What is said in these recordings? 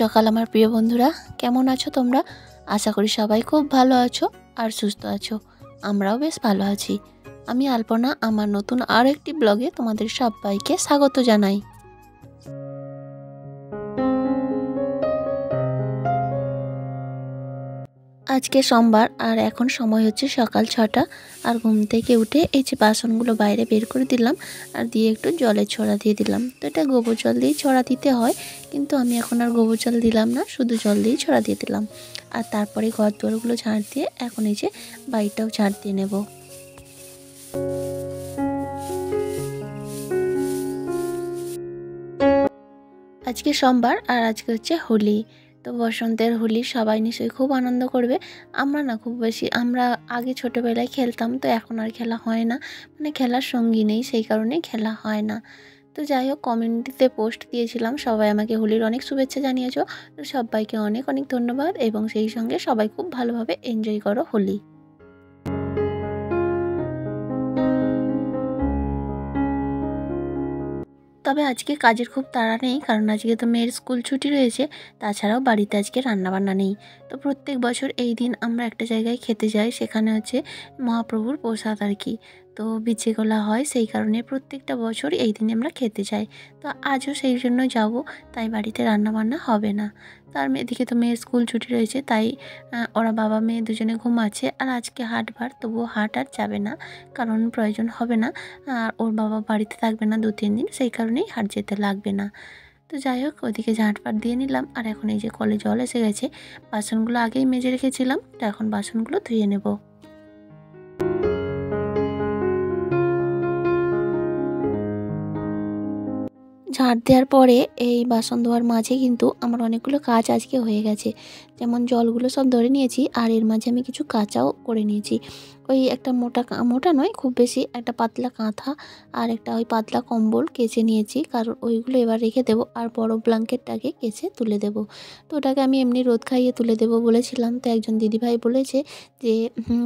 সকাল আমার প্রিয় বন্ধুরা, কেমন আছো তোমরা? আশা করি সবাই খুব ভালো আছো আর সুস্থ আছো। আমরাও বেশ ভালো আছি। আমি আলপনা আমার নতুন আর একটি ব্লগে তোমাদের সবাইকে স্বাগত জানাই। আজকে সোমবার আর এখন সময় হচ্ছে সকাল 6টা। আর ঘুম থেকে উঠে এই যে বাসনগুলো বাইরে বের করে দিলাম আর দিয়ে একটু জলের ছড়া দিয়ে দিলাম। তো এটা গোবর জল দিয়েই ছড়া দিতে হয়, কিন্তু আমি এখন আর গোবর জল দিলাম না, শুধু জল দিয়েই ছড়া দিয়ে দিলাম। আর তারপরে ঘর দুয়ারগুলো ঝাড় দিয়ে এখন এই যে বাড়িটাও ঝাড় দিয়ে নেব। আজকে সোমবার আর আজকে হচ্ছে হোলি। তো বসন্তের হোলি সবাই নিশ্চয়ই খুব আনন্দ করবে। আমরা না খুব বেশি, আমরা আগে ছোটোবেলায় খেলতাম, তো এখন আর খেলা হয় না, মানে খেলার সঙ্গী নেই, সেই কারণেই খেলা হয় না। তো যাই হোক, কমিউনিটিতে পোস্ট দিয়েছিলাম, সবাই আমাকে হোলির অনেক শুভেচ্ছা জানিয়েছো। তো সবাইকে অনেক অনেক ধন্যবাদ, এবং সেই সঙ্গে সবাই খুব ভালোভাবে এনজয় করো হোলি। তবে আজকে কাজের খুব তাড়া নেই, কারণ আজকে তো মেয়ের স্কুল ছুটি রয়েছে। তাছাড়াও বাড়িতে আজকে রান্নাবান্না নেই। তো প্রত্যেক বছর এই দিন আমরা একটা জায়গায় খেতে যাই, সেখানে হচ্ছে মহাপ্রভুর প্রসাদ আর কি। তো বিচে গোলা হয়, সেই কারণে প্রত্যেকটা বছর এই দিনে আমরা খেতে যাই। তো আজও সেই জন্য যাব, তাই বাড়িতে রান্নাবান্না হবে না। তার এদিকে তো মেয়ের স্কুল ছুটি রয়েছে, তাই ওরা বাবা মেয়ে দুজনে ঘুমাচ্ছে। আর আজকে হাটবার, তবুও হাট আর যাবে না, কারণ প্রয়োজন হবে না। আর ওর বাবা বাড়িতে থাকবে না 2-3 দিন, সেই কারণেই হাট যেতে লাগবে না। তো যাই হোক, ওইদিকে ঝাঁটপাট দিয়ে নিলাম। আর এখন এই যে কলে জল এসে গেছে, বাসনগুলো আগেই মেজে রেখেছিলাম, তো এখন বাসনগুলো ধুয়ে নেব। ঝাঁট দেওয়ার পরে এই বাসন ধোয়ার মাঝে কিন্তু আমার অনেকগুলো কাজ আজকে হয়ে গেছে। যেমন জলগুলো সব ধরে নিয়েছি, আর এর মাঝে আমি কিছু কাচাও করে নিয়েছি। ওই একটা মোটা নয় খুব বেশি, একটা পাতলা কাঁথা আর একটা ওই পাতলা কম্বল কেচে নিয়েছি, কারণ ওইগুলো এবার রেখে দেবো। আর বড় ব্ল্যাঙ্কেটটাকে কেচে তুলে দেবো। তো ওটাকে আমি এমনি রোদ খাইয়ে তুলে দেবো বলেছিলাম, তো একজন দিদিভাই বলেছে যে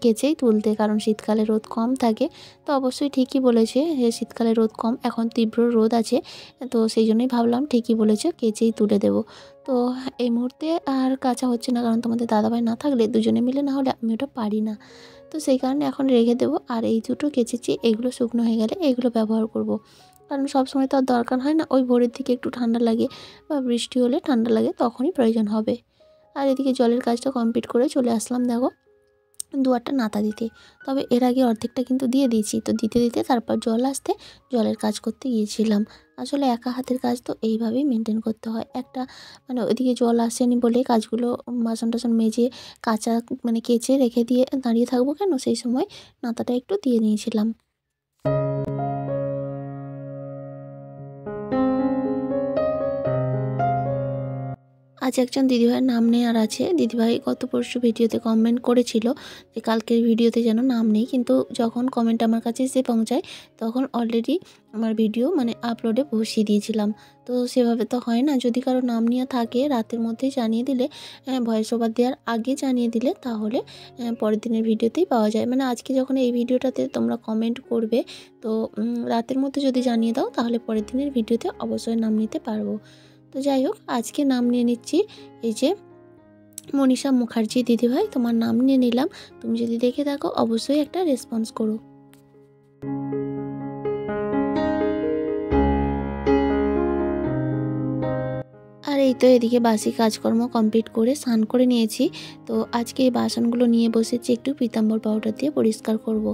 কেচেই তুলতে, কারণ শীতকালে রোদ কম থাকে। তো অবশ্যই ঠিকই বলেছে, যে শীতকালে রোদ কম, এখন তীব্র রোদ আছে। তো সেই জন্যই ভাবলাম ঠিকই বলেছে, কেচেই তুলে দেবো। তো এই মুহূর্তে আর কাচা হচ্ছে না, কারণ তোমাদের দাদাভাই না থাকলে, দুজনে মিলে না হলে আমি ওটা পারি না। তো সেই কারণে এখন রেখে দেবো। আর এই দুটো কেচেছি, এগুলো শুকনো হয়ে গেলে এগুলো ব্যবহার করব। কারণ সবসময় তো আর দরকার হয় না, ওই ভোরের দিকে একটু ঠান্ডা লাগে বা বৃষ্টি হলে ঠান্ডা লাগে, তখনই প্রয়োজন হবে। আর এদিকে জলের কাজটা কমপ্লিট করে চলে আসলাম, দেখো দুয়ারটা নাতা দিতে। তবে এর আগে অর্ধেকটা কিন্তু দিয়ে দিয়েছি, তো দিতে দিতে তারপর জল আসতে জলের কাজ করতে গিয়েছিলাম। আসলে একা হাতের কাজ তো এইভাবেই মেনটেন করতে হয়। একটা মানে ওইদিকে জল আসেনি বলে কাজগুলো, বাসন টাসন মেজে কাচা মানে কেচে রেখে দিয়ে দাঁড়িয়ে থাকবো কেন, সেই সময় নাতাটা একটু দিয়ে নিয়েছিলাম। আজ একজন দিদিভাইয়ের নাম নেওয়ার আছে। দিদিভাই গত পরশু ভিডিওতে কমেন্ট করেছিল যে কালকের ভিডিওতে যেন নাম নেই, কিন্তু যখন কমেন্ট আমার কাছে এসে পৌঁছায় তখন অলরেডি আমার ভিডিও মানে আপলোডে বসিয়ে দিয়েছিলাম। তো সেভাবে তো হয় না, যদি কারো নাম নেওয়া থাকে রাতের মধ্যেই জানিয়ে দিলে, ভয়েস ওভার দেওয়ার আগে জানিয়ে দিলে, তাহলে পরের দিনের ভিডিওতেই পাওয়া যায়। মানে আজকে যখন এই ভিডিওটাতে তোমরা কমেন্ট করবে, তো রাতের মধ্যে যদি জানিয়ে দাও, তাহলে পরের দিনের ভিডিওতে অবশ্যই নাম নিতে পারবো। তো যাই হোক, আজকে নাম নিয়ে নিচ্ছি, এই যে মনীষা মুখার্জি দিদিভাই, তোমার নাম নিয়ে নিলাম। তুমি যদি দেখে থাকো অবশ্যই একটা রেসপন্স করো। আর এই তো এদিকে বাসি কাজকর্ম কমপ্লিট করে স্নান করে নিয়েছি। তো আজকে এই বাসনগুলো নিয়ে বসেছি একটু পীতাম্বর পাউডার দিয়ে পরিষ্কার করব।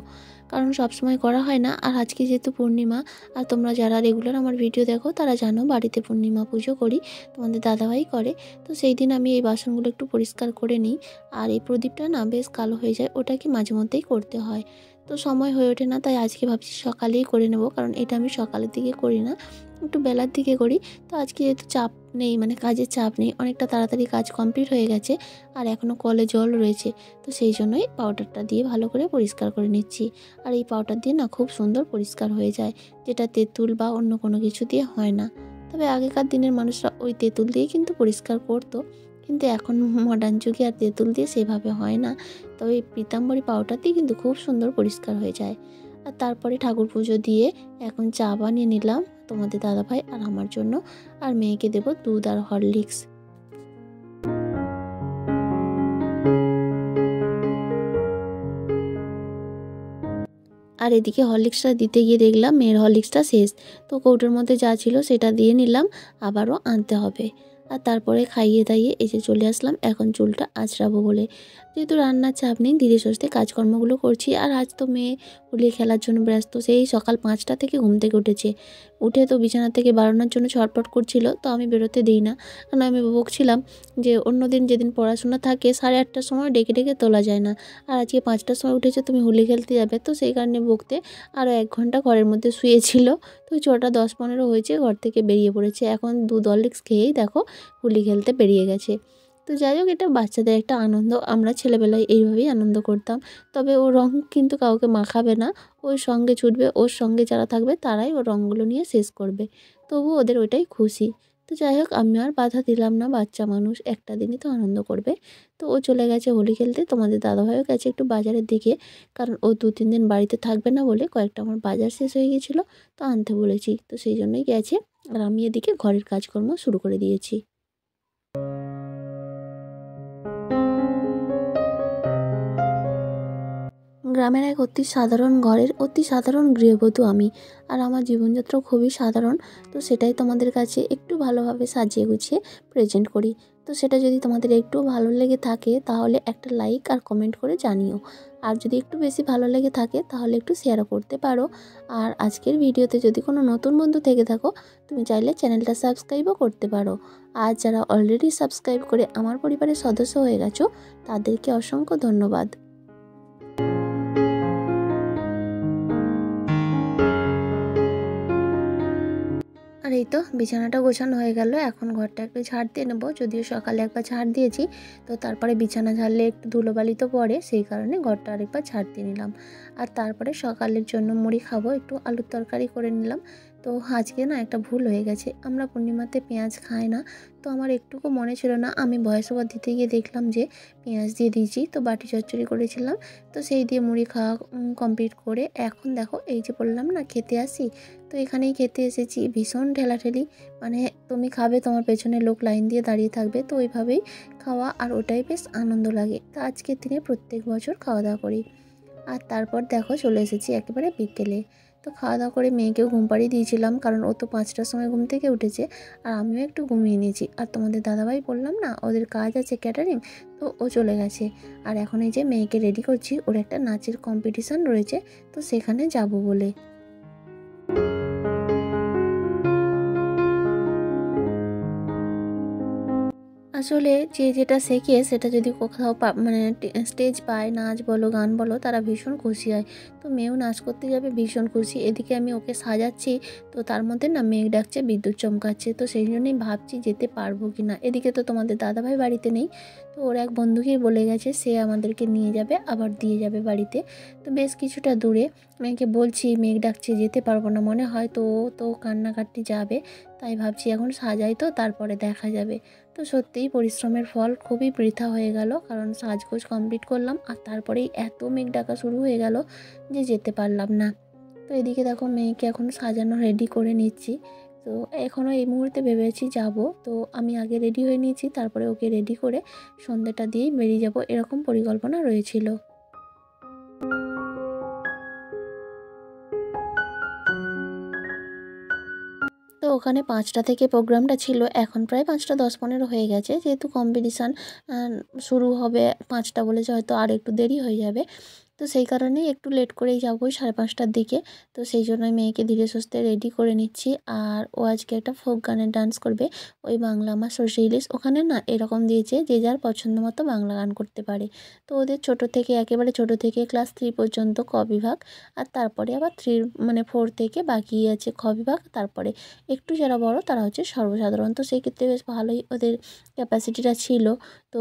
কারণ সবসময় করা হয় না, আর আজকে যেহেতু পূর্ণিমা, আর তোমরা যারা রেগুলার আমার ভিডিও দেখো তারা জানো বাড়িতে পূর্ণিমা পুজো করি, তোমাদের দাদাভাই করে। তো সেই দিন আমি এই বাসনগুলো একটু পরিষ্কার করে নিই। আর এই প্রদীপটা না বেশ কালো হয়ে যায়, ওটাকে মাঝে মধ্যেই করতে হয়। তো সময় হয়ে ওঠে না, তাই আজকে ভাবছি সকালেই করে নেব, কারণ এটা আমি সকালের দিকে করি না, একটু বেলার দিকে করি। তো আজকে যেহেতু চাপ নেই, মানে কাজের চাপ নেই, অনেকটা তাড়াতাড়ি কাজ কমপ্লিট হয়ে গেছে, আর এখনও কলে জল রয়েছে, তো সেই জন্যই পাউডারটা দিয়ে ভালো করে পরিষ্কার করে নিচ্ছি। আর এই পাউডার দিয়ে না খুব সুন্দর পরিষ্কার হয়ে যায়, যেটা তেঁতুল বা অন্য কোনো কিছু দিয়ে হয় না। তবে আগেকার দিনের মানুষরা ওই তেঁতুল দিয়েই কিন্তু পরিষ্কার করতো, কিন্তু এখন মডার্ন যুগে আর তেঁতুল দিয়ে সেভাবে হয় না। তবে এই পীতাম্বরী পাউডার দিয়ে কিন্তু খুব সুন্দর পরিষ্কার হয়ে যায়। আর তারপরে ঠাকুর পুজো দিয়ে এখন চা বানিয়ে নিলাম তোমাদের দাদাভাই আর আমার জন্য, আর মেয়েকে দেবো দুধ আর হরলিক্স। আর এদিকে হরলিক্সটা দিতে গিয়ে দেখলাম মেয়ের হরলিক্সটা শেষ। তো কৌটোর মধ্যে যা ছিল সেটা দিয়ে নিলাম, আবারও আনতে হবে। আর তারপরে খাইয়ে দাইয়ে এই যে চলে আসলাম এখন চুলটা আঁচড়াবো বলে। যেহেতু রান্নার চাপ নেই, ধীরে সুস্থে কাজকর্মগুলো করছি। আর আজ তো মেয়ে হোলি খেলার জন্য ব্যস্ত, সেই সকাল 5টা থেকে ঘুম থেকে উঠেছে। উঠে তো বিছানা থেকে বাড়ানোর জন্য ছটফট করছিল, তো আমি বেরোতে দিই না। কারণ আমি বকছিলাম যে অন্যদিন যেদিন পড়াশোনা থাকে 8:30টার সময় ডেকে ডেকে তোলা যায় না, আর আজকে 5টার সময় উঠেছে, তুমি হোলি খেলতে যাবে, তো সেই কারণে বকতে আরও 1 ঘন্টা ঘরের মধ্যে শুয়েছিল। তো 6টা 10-15 হয়েছে ঘর থেকে বেরিয়ে পড়েছে। এখন দুধ হরলিক্স খেয়েই দেখো হোলি খেলতে বেরিয়ে গেছে। তো যাই হোক, এটা বাচ্চাদের একটা আনন্দ। আমরা ছেলেবেলায় এইভাবেই আনন্দ করতাম। তবে ও রং কিন্তু কাউকে মাখাবে না, ওর সঙ্গে ছুটবে, ওর সঙ্গে যারা থাকবে তারাই ওর রঙগুলো নিয়ে শেষ করবে। তবু ওদের ওইটাই খুশি। তো যাই হোক, আমি আর বাধা দিলাম না, বাচ্চা মানুষ একটা দিনই তো আনন্দ করবে। তো ও চলে গেছে হোলি খেলতে, তোমাদের দাদাভাইও গেছে একটু বাজারের দিকে, কারণ ও 2-3 দিন বাড়িতে থাকবে না বলে কয়েকটা আমার বাজার শেষ হয়ে গেছিলো, তো আনতে বলেছি, তো সেই জন্যই গেছে। আর আমি এদিকে ঘরের কাজকর্ম শুরু করে দিয়েছি। গ্রামের এক অতি সাধারণ ঘরের অতি সাধারণ গৃহবধূ আমি। আর আমার জীবনযাত্রা খুবই সাধারণ। তো সেটাই তোমাদের কাছে একটু ভালোভাবে সাজিয়ে গুছিয়ে প্রেজেন্ট করি। তো সেটা যদি তোমাদের একটু ভালো লেগে থাকে তাহলে একটা লাইক আর কমেন্ট করে জানিও। আর যদি একটু বেশি ভালো লেগে থাকে তাহলে একটু শেয়ারও করতে পারো। আর আজকের ভিডিওতে যদি কোনো নতুন বন্ধু থেকে থাকো, তুমি চাইলে চ্যানেলটা সাবস্ক্রাইবও করতে পারো। আর যারা অলরেডি সাবস্ক্রাইব করে আমার পরিবারের সদস্য হয়ে গেছো, তাদেরকে অসংখ্য ধন্যবাদ। আর এই তো বিছানাটা গোছানো হয়ে গেল, এখন ঘরটা একটু ঝাড় দিয়ে নেবো। যদিও সকালে একবার ঝাড় দিয়েছি, তো তারপরে বিছানা ঝাড়লে একটু ধুলোবালি তো পড়ে, সেই কারণে ঘরটা আরেকবার ঝাড় দিয়ে নিলাম। আর তারপরে সকালের জন্য মুড়ি খাবো, একটু আলুর তরকারি করে নিলাম। তো আজকে না একটা ভুল হয়ে গেছে, আমরা পূর্ণিমাতে পেঁয়াজ খাই না। তো আমার একটুকু মনে ছিল না, আমি ভয়েস ওভার দিতে গিয়ে দেখলাম যে পেঁয়াজ দিয়ে দিয়েছি, তো বাটি চচ্চড়ি করেছিলাম। তো সেই দিয়ে মুড়ি খাওয়া কমপ্লিট করে এখন দেখো এই যে বললাম না খেতে আসি, তো এখানেই খেতে এসেছি। ভীষণ ঠেলাঠেলি, মানে তুমি খাবে, তোমার পেছনে লোক লাইন দিয়ে দাঁড়িয়ে থাকবে, তো ওইভাবেই খাওয়া, আর ওটাই বেশ আনন্দ লাগে। তো আজকের দিনে প্রত্যেক বছর খাওয়া দাওয়া করি। আর তারপর দেখো চলে এসেছি একেবারে বিকেলে। তো খাওয়া দাওয়া করে মেয়েকেও ঘুম পাড়িয়ে দিয়েছিলাম, কারণ ও তো 5টার সময় ঘুম থেকে উঠেছে, আর আমিও একটু ঘুমিয়ে নিয়েছি। আর তোমাদের দাদাভাই বললাম না ওদের কাজ আছে ক্যাটারিং, তো ও চলে গেছে। আর এখন এই যে মেয়েকে রেডি করছি, ওর একটা নাচের কম্পিটিশান রয়েছে, তো সেখানে যাব বলে। আসলে যে যেটা শেখে সেটা যদি কোথাও মানে স্টেজ পায়, নাচ বলো গান বলো, তারা ভীষণ খুশি হয়। তো মেয়েও নাচ করতে যাবে, ভীষণ খুশি। এদিকে আমি ওকে সাজাচ্ছি, তো তার মধ্যে না মেঘ ডাকছে, বিদ্যুৎ চমকাচ্ছে, তো সেই জন্যই ভাবছি যেতে পারবো কি না। এদিকে তো তোমাদের দাদাভাই বাড়িতে নেই, তো ওর এক বন্ধুকেই বলে গেছে সে আমাদেরকে নিয়ে যাবে, আবার দিয়ে যাবে বাড়িতে। তো বেশ কিছুটা দূরে, মেয়েকে বলছি মেঘ ডাকছে যেতে পারবো না মনে হয়, তো ও তো কান্নাকাটি যাবে। তাই ভাবছি এখন সাজাই, তো তারপরে দেখা যাবে। তো সত্যিই পরিশ্রমের ফল খুবই বৃথা হয়ে গেল, কারণ সাজগোজ কমপ্লিট করলাম আর তারপরেই এত মেঘ ডাকা শুরু হয়ে গেল যে যেতে পারলাম না। তো এদিকে দেখো মেয়েকে এখন সাজানো রেডি করে নিচ্ছি। তো এখনও এই মুহূর্তে ভেবেছি যাব, তো আমি আগে রেডি হয়ে নিয়েছি, তারপরে ওকে রেডি করে সন্ধ্যাটা দিয়েই বেরিয়ে যাব, এরকম পরিকল্পনা রয়েছিল। তো ওখানে 5টা থেকে প্রোগ্রামটা ছিল, এখন প্রায় 5টা 10-15 হয়ে গেছে। যেহেতু কম্পিটিশান শুরু হবে 5টা বলেছে, হয়তো আর একটু দেরি হয়ে যাবে। তো সেই কারণেই একটু লেট করেই যাবো, ওই 5:30টার দিকে। তো সেই জন্যই মেয়েকে ধীরে সুস্থে রেডি করে নিচ্ছি। আর ও আজকে একটা ফোক গানের ডান্স করবে, ওই বাংলা আমার সর্ষে ইলিশ। ওখানে না এরকম দিয়েছে যে যার পছন্দ মতো বাংলা গান করতে পারে। তো ওদের ছোট থেকে একেবারে ছোট থেকে ক্লাস 3 পর্যন্ত ক বিভাগ, আর তারপরে আবার 3 মানে 4 থেকে বাকি আছে খ বিভাগ, তারপরে একটু যারা বড় তারা হচ্ছে সর্বসাধারণ। তো সেই ক্ষেত্রে বেশ ভালোই ওদের ক্যাপাসিটিটা ছিল। তো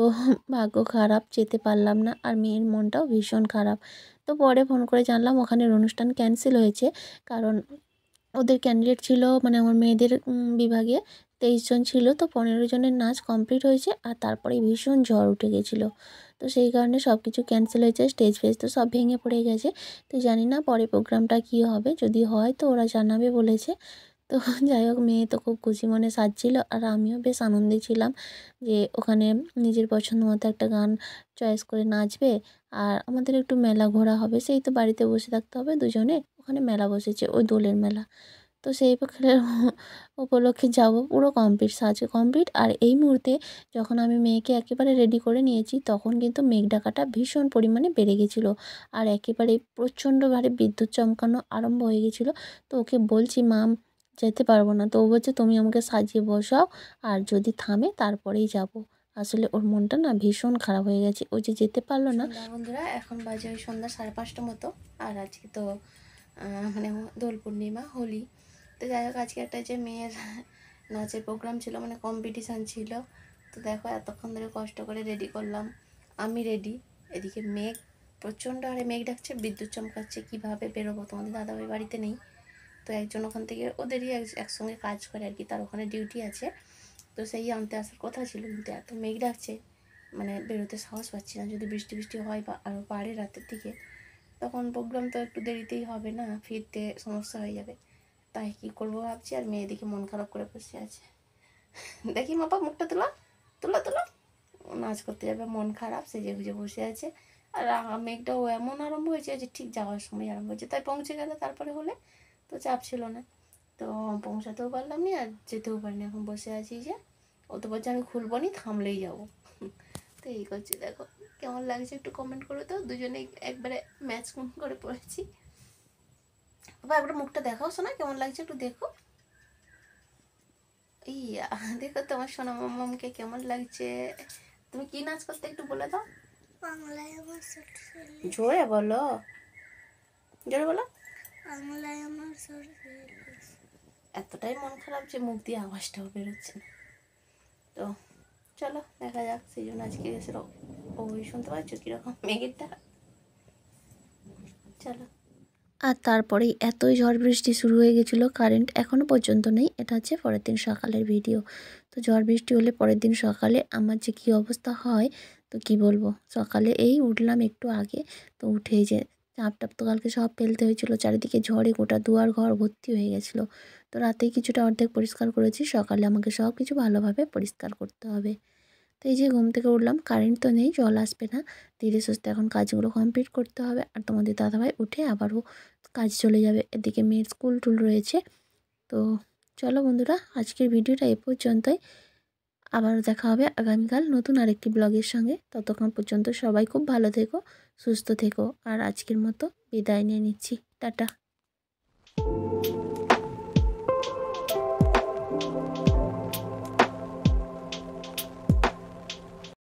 ভাগ্য খারাপ, যেতে পারলাম না, আর মেয়ের মনটাও ভীষণ খারাপ। তো পরে ফোন করে জানলাম ওখানের অনুষ্ঠান ক্যান্সেল হয়েছে, কারণ ওদের ক্যান্ডিডেট ছিল, মানে আমার মেয়েদের বিভাগে 23 জন ছিল, তো 15 জনের নাচ কমপ্লিট হয়েছে, আর তারপরেই ভীষণ ঝড় উঠে গেছিলো। তো সেই কারণে সব কিছু ক্যান্সেল হয়েছে, স্টেজ ফেজ তো সব ভেঙে পড়ে গেছে। তো জানি না পরে প্রোগ্রামটা কী হবে, যদি হয় তো ওরা জানাবে বলেছে। তো যাই হোক, মেয়ে তো খুব খুশি মনে সাজছিল, আর আমিও বেশ আনন্দে ছিলাম যে ওখানে নিজের পছন্দ মতো একটা গান চয়েস করে নাচবে। আর আমাদের একটু মেলা ঘোরা হবে, সেই তো বাড়িতে বসে থাকতে হবে দুজনে, ওখানে মেলা বসেছে, ওই দোলের মেলা। তো সেই পক্ষে উপলক্ষে যাব, পুরো কমপ্লিট, সাজ কমপ্লিট। আর এই মুহূর্তে যখন আমি মেয়েকে একেবারে রেডি করে নিয়েছি, তখন কিন্তু মেঘ ডাকাটা ভীষণ পরিমাণে বেড়ে গেছিলো, আর একেবারে প্রচণ্ডভাবে বিদ্যুৎ চমকানো আরম্ভ হয়ে গেছিলো। তো ওকে বলছি, মাম যেতে পারবো না। তো ও বলছে, তুমি আমাকে সাজিয়ে বসাও, আর যদি থামে তারপরেই যাব। আসলে ওর মনটা না ভীষণ খারাপ হয়ে গেছে, ও যে যেতে পারলো না। বন্ধুরা, এখন বাজে ওই সন্ধ্যা 5:30 মতো, আর আজকে তো মানে দোল পূর্ণিমা, হোলি। তো যাই হোক, আজকে একটা যে মেয়ের নাচের প্রোগ্রাম ছিল, মানে কম্পিটিশান ছিল। তো দেখো, এতক্ষণ ধরে কষ্ট করে রেডি করলাম, আমি রেডি, এদিকে মেঘ প্রচণ্ড হারে মেঘ ডাকছে, বিদ্যুৎ চমকাচ্ছে, কীভাবে বেরোবো, তোমাদের দাদাভাই বাড়িতে নেই। তো একজন ওখান থেকে, ওদেরই একসঙ্গে কাজ করে আর কি, তার ওখানে ডিউটি আছে, তো সেই আনতে আসার কথা ছিল, কিন্তু এত মেঘ ডাকছে, মানে বেরোতে সাহস পাচ্ছি না। যদি বৃষ্টি বৃষ্টি হয় বা আরও বাড়ে রাতের দিকে, তখন প্রোগ্রাম তো একটু দেরিতেই হবে না, ফিরতে সমস্যা হয়ে যাবে। তাই কী করবো ভাবছি, আর মেয়ে দিকে মন খারাপ করে বসে আছে। দেখি মাপা, মুখটা তোলা, তোলা তোলা, নাচ করতে যাবে, মন খারাপ, সেজে গুজে বসে আছে। আর মেঘটাও এমন আরম্ভ হয়েছে যে ঠিক যাওয়ার সময় আরম্ভ হয়েছে, তাই পৌঁছে গেলে তারপরে হলে তো চাপ ছিল না। তো পৌঁছাতেও পারলাম না, আর যেতেও পারিনি, এখন বসে আছি যে ও তো বলছে আমি খুলবো নি, থামলেই যাবো। তো এই করছি, দেখো কেমন লাগছে একটু কমেন্ট করো তো। দুজনে একবারে ম্যাচ করে পড়েছি। বাবা, একবার মুখটা দেখাও, শোনা কেমন লাগছে একটু দেখো। ইয়া, দেখো তোমার সোনা মামামকে কেমন লাগছে। তুমি কি নাচ করতে একটু বলে দাও। বাংলায় আমার জোরে বলো, জোরে বলো। বাংলায় আমার এতটাই মন খারাপ যে মুখ দিয়ে আওয়াজটাও বেরোচ্ছে না। তো চলো দেখা যাক, সেই জন্য আজকে এসে ওই শুনতে পাচ্ছ কীরকম মেঘেরটা। চলো। আর তারপরেই এতই ঝড় বৃষ্টি শুরু হয়ে গেছিলো, কারেন্ট এখনও পর্যন্ত নেই। এটা হচ্ছে পরের দিন সকালের ভিডিও। তো ঝড় বৃষ্টি হলে পরের দিন সকালে আমার যে কী অবস্থা হয়, তো কি বলবো। সকালে এই উঠলাম একটু আগে, তো উঠেই যে চাপ টাপ তো কালকে সব ফেলতে হয়েছিল, চারিদিকে ঝড়ে গোটা দুয়ার ঘর ভর্তি হয়ে গেছিলো। তো রাতেই কিছুটা অর্ধেক পরিষ্কার করেছি, সকালে আমাকে সব কিছু ভালোভাবে পরিষ্কার করতে হবে। তো এই যে ঘুম থেকে উঠলাম, কারেন্ট তো নেই, জল আসবে না, ধীরে সুস্থে এখন কাজগুলো কমপ্লিট করতে হবে। আর তোমাদের দাদাভাই উঠে আবারও কাজ চলে যাবে, এদিকে মেয়ের স্কুল টুল রয়েছে। তো চলো বন্ধুরা, আজকের ভিডিওটা এ পর্যন্তই। আবারও দেখা হবে আগামীকাল নতুন আরেকটি ব্লগের সঙ্গে। ততক্ষণ পর্যন্ত সবাই খুব ভালো থেকো, সুস্থ থেকো, আর আজকের মতো বিদায় নিয়ে নিচ্ছি, টাটা।